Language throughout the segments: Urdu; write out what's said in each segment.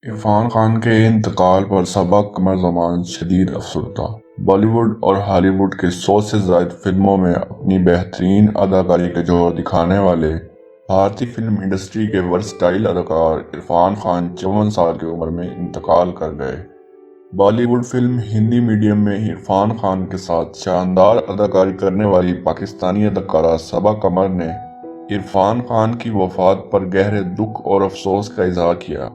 عرفان خان کے انتقال پر صبا قمر زمان شدید افسردہ۔ بالی ووڈ اور ہالی ووڈ کے 100 سے زائد فلموں میں اپنی بہترین اداکاری کا جوہر دکھانے والے بھارتی فلم انڈسٹری کے ورسٹائل اداکار عرفان خان 54 سال کی عمر میں انتقال کر گئے۔ بالی ووڈ فلم ہندی میڈیم میں عرفان خان کے ساتھ شاندار اداکاری کرنے والی پاکستانی اداکارہ صبا قمر نے عرفان خان کی وفات پر گہرے دکھ اور افسوس کا اظہار کیا۔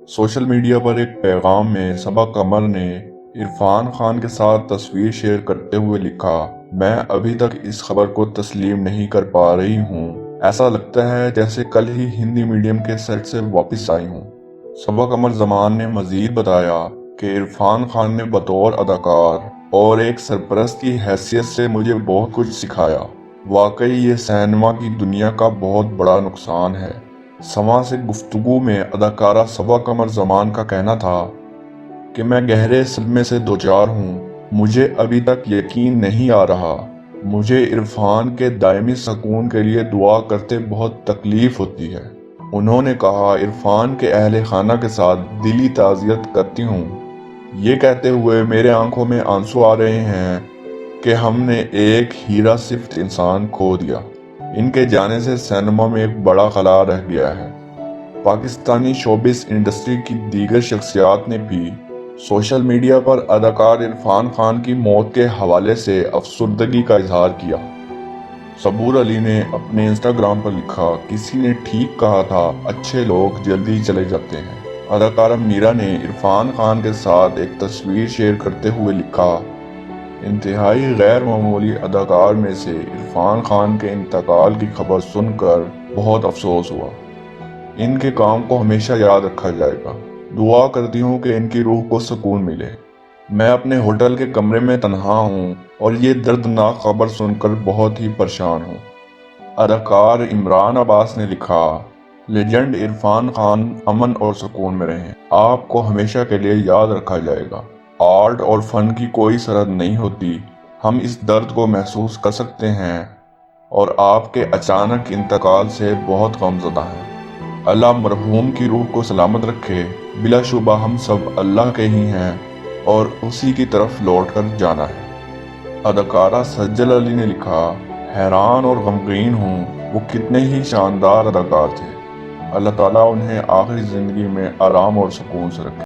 سوشل میڈیا پر ایک پیغام میں صبا قمر نے عرفان خان کے ساتھ تصویر شیئر کرتے ہوئے لکھا، میں ابھی تک اس خبر کو تسلیم نہیں کر پا رہی ہوں، ایسا لگتا ہے جیسے کل ہی ہندی میڈیم کے سیٹ سے واپس آئی ہوں۔ صبا قمر زمان نے مزید بتایا کہ عرفان خان نے بطور اداکار اور ایک سرپرست کی حیثیت سے مجھے بہت کچھ سکھایا۔ واقعی یہ سینما کی دنیا کا بہت بڑا نقصان ہے۔ سما سے گفتگو میں اداکارہ صبا قمر زمان کا کہنا تھا کہ میں گہرے صدمے سے دوچار ہوں، مجھے ابھی تک یقین نہیں آ رہا، مجھے عرفان کے دائمی سکون کے لیے دعا کرتے بہت تکلیف ہوتی ہے۔ انہوں نے کہا، عرفان کے اہل خانہ کے ساتھ دلی تعزیت کرتی ہوں۔ یہ کہتے ہوئے میرے آنکھوں میں آنسو آ رہے ہیں کہ ہم نے ایک ہیرا صفت انسان کھو دیا۔ ان کے جانے سے سینما میں ایک بڑا خلا رہ گیا ہے۔ پاکستانی شوبز انڈسٹری کی دیگر شخصیات نے بھی سوشل میڈیا پر اداکار عرفان خان کی موت کے حوالے سے افسردگی کا اظہار کیا۔ صبور علی نے اپنے انسٹاگرام پر لکھا، کسی نے ٹھیک کہا تھا، اچھے لوگ جلدی چلے جاتے ہیں۔ اداکارہ میرا نے عرفان خان کے ساتھ ایک تصویر شیئر کرتے ہوئے لکھا، انتہائی غیر معمولی اداکار میں سے عرفان خان کے انتقال کی خبر سن کر بہت افسوس ہوا۔ ان کے کام کو ہمیشہ یاد رکھا جائے گا۔ دعا کرتی ہوں کہ ان کی روح کو سکون ملے۔ میں اپنے ہوٹل کے کمرے میں تنہا ہوں اور یہ دردناک خبر سن کر بہت ہی پریشان ہوں۔ اداکار عمران عباس نے لکھا، لیجنڈ عرفان خان امن اور سکون میں رہیں، آپ کو ہمیشہ کے لیے یاد رکھا جائے گا۔ آرٹ اور فن کی کوئی سرحد نہیں ہوتی، ہم اس درد کو محسوس کر سکتے ہیں اور آپ کے اچانک انتقال سے بہت غمزدہ ہیں۔ اللہ مرحوم کی روح کو سلامت رکھے۔ بلا شبہ ہم سب اللہ کے ہی ہیں اور اسی کی طرف لوٹ کر جانا ہے۔ اداکارہ سجل علی نے لکھا، حیران اور غمگین ہوں، وہ کتنے ہی شاندار اداکار تھے۔ اللہ تعالیٰ انہیں آخری زندگی میں آرام اور سکون سے رکھے۔